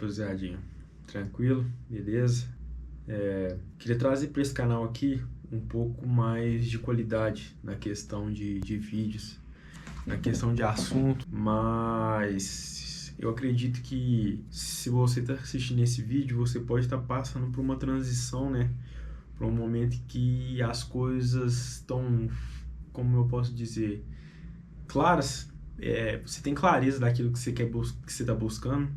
rapaziadinha? Tranquilo? Beleza? Queria trazer para esse canal aqui um pouco mais de qualidade na questão de vídeos, na questão de assunto, mas eu acredito que se você está assistindo esse vídeo, você pode estar passando por uma transição, né? Por um momento que as coisas estão, como eu posso dizer, claras. Você tem clareza daquilo que você quer que você está buscando,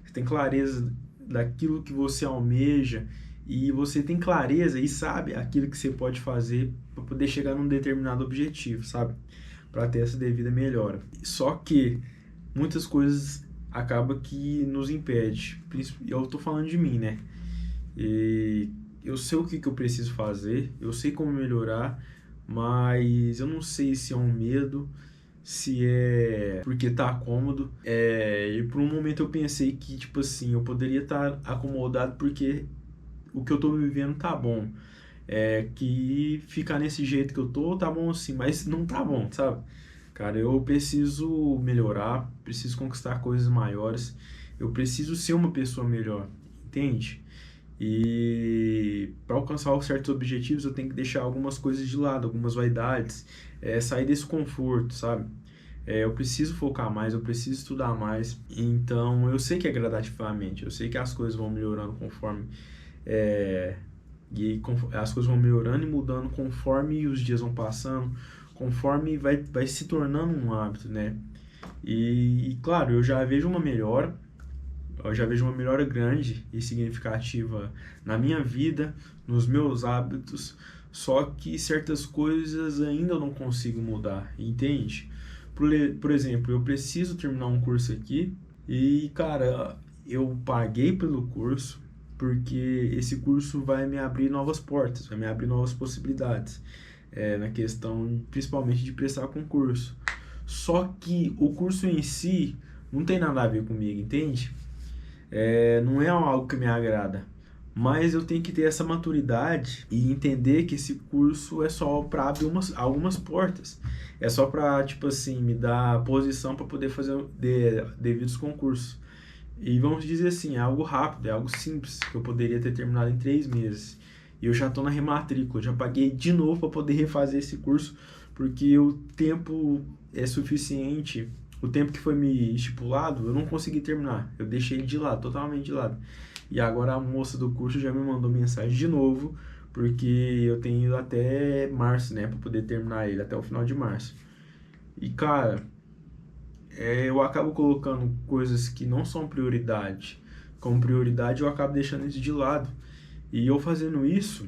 você tem clareza daquilo que você almeja e você tem clareza e sabe aquilo que você pode fazer para poder chegar num determinado objetivo, sabe? Para ter essa devida melhora. Só que muitas coisas acabam que nos impede. Eu tô falando de mim, né? E eu sei o que eu preciso fazer, eu sei como melhorar, mas eu não sei se é um medo, se é porque tá cômodo. E por um momento eu pensei que, tipo assim, eu poderia estar acomodado porque o que eu tô vivendo tá bom. Que ficar nesse jeito que eu tô, tá bom assim, mas não tá bom, sabe? Cara, eu preciso melhorar, preciso conquistar coisas maiores, eu preciso ser uma pessoa melhor, entende? E para alcançar certos objetivos eu tenho que deixar algumas coisas de lado, algumas vaidades, sair desse conforto, sabe? Eu preciso focar mais, eu preciso estudar mais. Então eu sei que é gradativamente, eu sei que as coisas vão melhorando conforme. As coisas vão melhorando e mudando conforme os dias vão passando, conforme vai se tornando um hábito, né? E claro, eu já vejo uma melhora. Eu já vejo uma melhora grande e significativa na minha vida, nos meus hábitos, só que certas coisas ainda eu não consigo mudar, entende? Por exemplo, eu preciso terminar um curso aqui e, cara, eu paguei pelo curso porque esse curso vai me abrir novas portas, vai me abrir novas possibilidades, na questão principalmente de prestar concurso. Só que o curso em si não tem nada a ver comigo, entende? Não é algo que me agrada, mas eu tenho que ter essa maturidade e entender que esse curso é só para abrir algumas portas, é só para, tipo assim, me dar posição para poder fazer devidos concursos. E vamos dizer assim, é algo rápido, é algo simples, que eu poderia ter terminado em 3 meses. E eu já estou na rematrícula, já paguei de novo para poder refazer esse curso, porque o tempo é suficiente. O tempo que foi me estipulado, eu não consegui terminar. Eu deixei ele de lado, totalmente de lado. E agora a moça do curso já me mandou mensagem de novo, porque eu tenho até março, né, para poder terminar ele, até o final de março. E cara, eu acabo colocando coisas que não são prioridade como prioridade, eu acabo deixando isso de lado. E eu fazendo isso,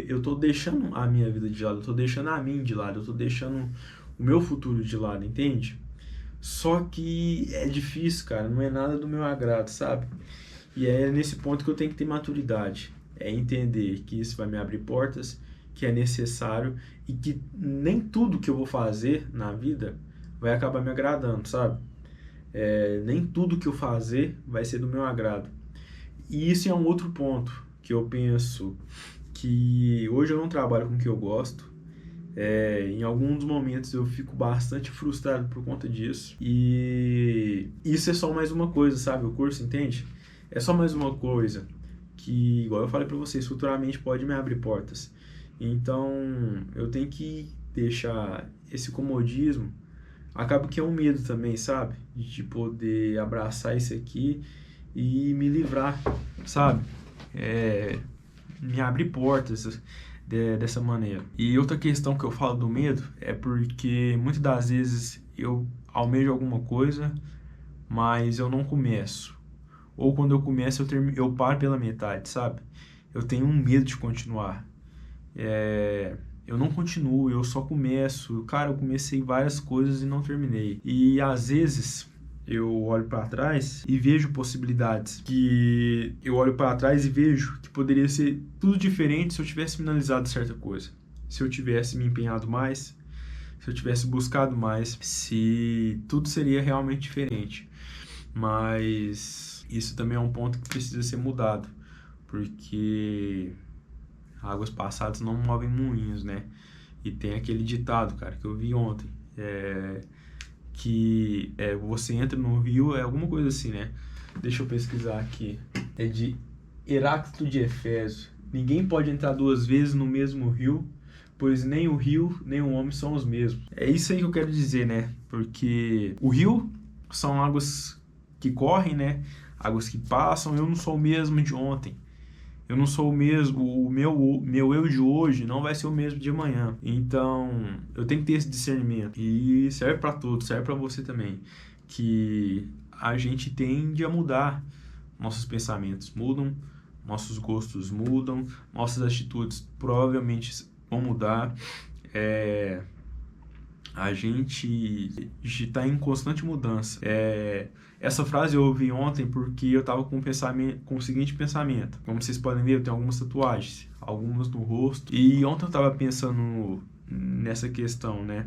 eu tô deixando a minha vida de lado, eu tô deixando a mim de lado, eu tô deixando o meu futuro de lado, entende? Só que é difícil, cara, não é nada do meu agrado, sabe? E é nesse ponto que eu tenho que ter maturidade, é entender que isso vai me abrir portas, que é necessário e que nem tudo que eu vou fazer na vida vai acabar me agradando, sabe? Nem tudo que eu fazer vai ser do meu agrado. E isso é um outro ponto que eu penso que hoje eu não trabalho com o que eu gosto. Em alguns momentos eu fico bastante frustrado por conta disso. E isso é só mais uma coisa, sabe? O curso, entende? É só mais uma coisa que, igual eu falei pra vocês, futuramente pode me abrir portas. Então eu tenho que deixar esse comodismo. Acaba que é um medo também, sabe? De poder abraçar isso aqui e me livrar, sabe? Me abrir portas dessa maneira. E outra questão que eu falo do medo é porque muitas das vezes eu almejo alguma coisa, mas eu não começo. Ou quando eu começo, eu paro pela metade, sabe? Eu tenho um medo de continuar. Eu não continuo, eu só começo. Cara, eu comecei várias coisas e não terminei. E às vezes eu olho para trás e vejo possibilidades que eu olho para trás e vejo que poderia ser tudo diferente se eu tivesse finalizado certa coisa. Se eu tivesse me empenhado mais, se eu tivesse buscado mais, se tudo seria realmente diferente. Mas isso também é um ponto que precisa ser mudado, porque águas passadas não movem moinhos, né? E tem aquele ditado, cara, que eu vi ontem, que você entra no rio, é alguma coisa assim, né? Deixa eu pesquisar aqui. É de Heráclito de Efésio. Ninguém pode entrar duas vezes no mesmo rio, pois nem o rio nem o homem são os mesmos. É isso aí que eu quero dizer, né? Porque o rio são águas que correm, né? Águas que passam. Eu não sou o mesmo de ontem. Eu não sou o mesmo, o meu eu de hoje não vai ser o mesmo de amanhã. Então, eu tenho que ter esse discernimento. E serve para todos, serve para você também. Que a gente tende a mudar. Nossos pensamentos mudam, nossos gostos mudam, nossas atitudes provavelmente vão mudar. A gente está em constante mudança. Essa frase eu ouvi ontem porque eu estava com o seguinte pensamento. Como vocês podem ver, eu tenho algumas tatuagens, algumas no rosto. E ontem eu estava pensando nessa questão, né?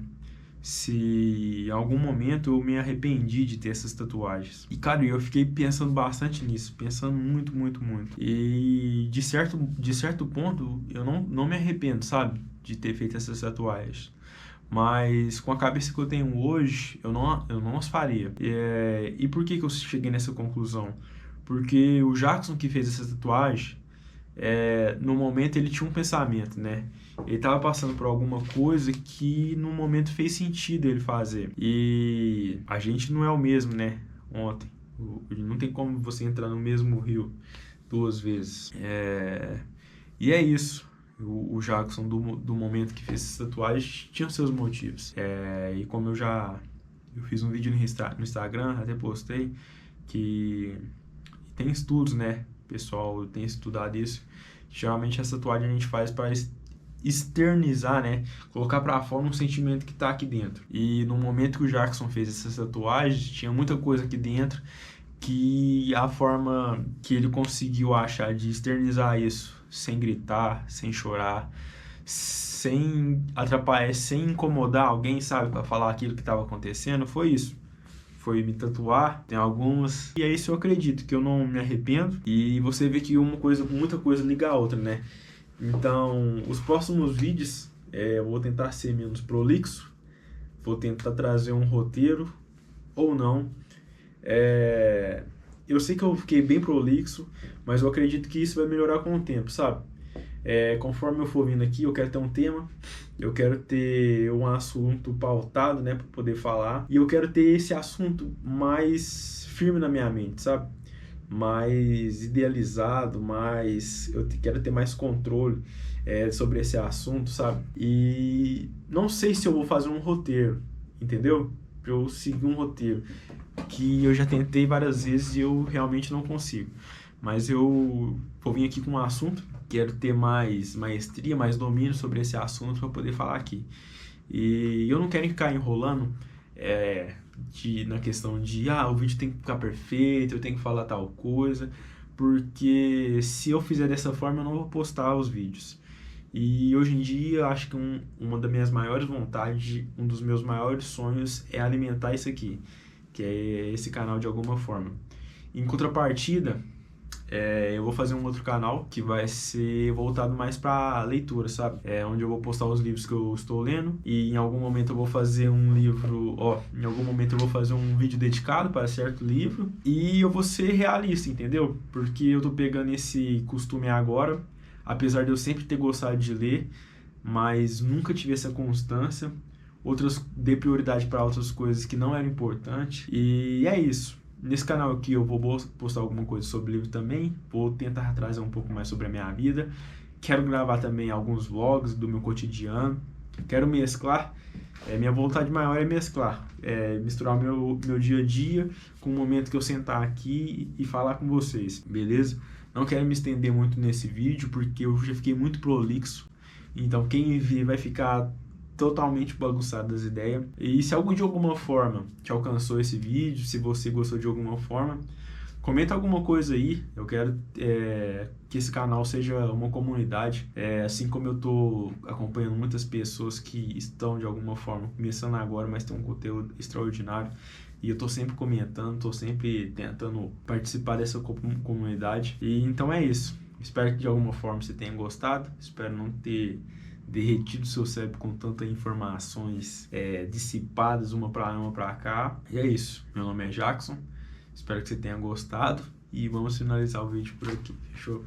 Se em algum momento eu me arrependi de ter essas tatuagens. E, cara, eu fiquei pensando bastante nisso, pensando muito, muito, muito. E de certo ponto, eu não me arrependo, sabe? De ter feito essas tatuagens. Mas com a cabeça que eu tenho hoje, eu não as faria. E por que eu cheguei nessa conclusão? Porque o Jackson que fez essa tatuagem, no momento ele tinha um pensamento, né? Ele estava passando por alguma coisa que no momento fez sentido ele fazer. E a gente não é o mesmo, né? Ontem. Não tem como você entrar no mesmo rio duas vezes. E é isso. O Jackson, do momento que fez essa tatuagem, tinha seus motivos. E como eu fiz um vídeo no Instagram, até postei, que tem estudos, né? O pessoal tem estudado isso. Geralmente essa tatuagem a gente faz para externizar, né? Colocar para fora um sentimento que tá aqui dentro. E no momento que o Jackson fez essa tatuagem, tinha muita coisa aqui dentro que a forma que ele conseguiu achar de externizar isso, sem gritar, sem chorar, sem atrapalhar, sem incomodar alguém, sabe, para falar aquilo que estava acontecendo, foi isso. Foi me tatuar, tem algumas. E é isso, eu acredito que eu não me arrependo. E você vê que muita coisa liga a outra, né? Então, os próximos vídeos, eu vou tentar ser menos prolixo, vou tentar trazer um roteiro ou não. Eu sei que eu fiquei bem prolixo, mas eu acredito que isso vai melhorar com o tempo, sabe? Conforme eu for vindo aqui, eu quero ter um tema, eu quero ter um assunto pautado, né, para poder falar, e eu quero ter esse assunto mais firme na minha mente, sabe? Mais idealizado, eu quero ter mais controle sobre esse assunto, sabe? E não sei se eu vou fazer um roteiro, entendeu? Pra eu seguir um roteiro que eu já tentei várias vezes e eu realmente não consigo. Mas eu vou vir aqui com um assunto, quero ter mais maestria, mais domínio sobre esse assunto para poder falar aqui. E eu não quero ficar enrolando na questão de o vídeo tem que ficar perfeito, eu tenho que falar tal coisa, porque se eu fizer dessa forma eu não vou postar os vídeos. E hoje em dia eu acho que uma das minhas maiores vontades, um dos meus maiores sonhos é alimentar isso aqui, que é esse canal de alguma forma. Em contrapartida, eu vou fazer um outro canal que vai ser voltado mais para leitura, sabe? Onde eu vou postar os livros que eu estou lendo e em algum momento eu vou fazer em algum momento eu vou fazer um vídeo dedicado para certo livro e eu vou ser realista, entendeu? Porque eu tô pegando esse costume agora, apesar de eu sempre ter gostado de ler, mas nunca tive essa constância. Dei prioridade para outras coisas que não eram importantes e é isso. Nesse canal aqui eu vou postar alguma coisa sobre livro também, vou tentar trazer um pouco mais sobre a minha vida, quero gravar também alguns vlogs do meu cotidiano, quero mesclar, minha vontade maior é mesclar, misturar o meu dia a dia com o momento que eu sentar aqui e falar com vocês, beleza? Não quero me estender muito nesse vídeo porque eu já fiquei muito prolixo, então quem ver vai ficar totalmente bagunçado das ideias. E se de alguma forma te alcançou esse vídeo, se você gostou de alguma forma, comenta alguma coisa aí. Eu quero que esse canal seja uma comunidade, assim como eu tô acompanhando muitas pessoas que estão de alguma forma começando agora, mas tem um conteúdo extraordinário. E eu tô sempre comentando, tô sempre tentando participar dessa comunidade. E então é isso. Espero que de alguma forma você tenha gostado. Espero não ter derretido seu cérebro com tantas informações dissipadas uma para cá. E é isso. Meu nome é Jackson. Espero que você tenha gostado e vamos finalizar o vídeo por aqui, fechou?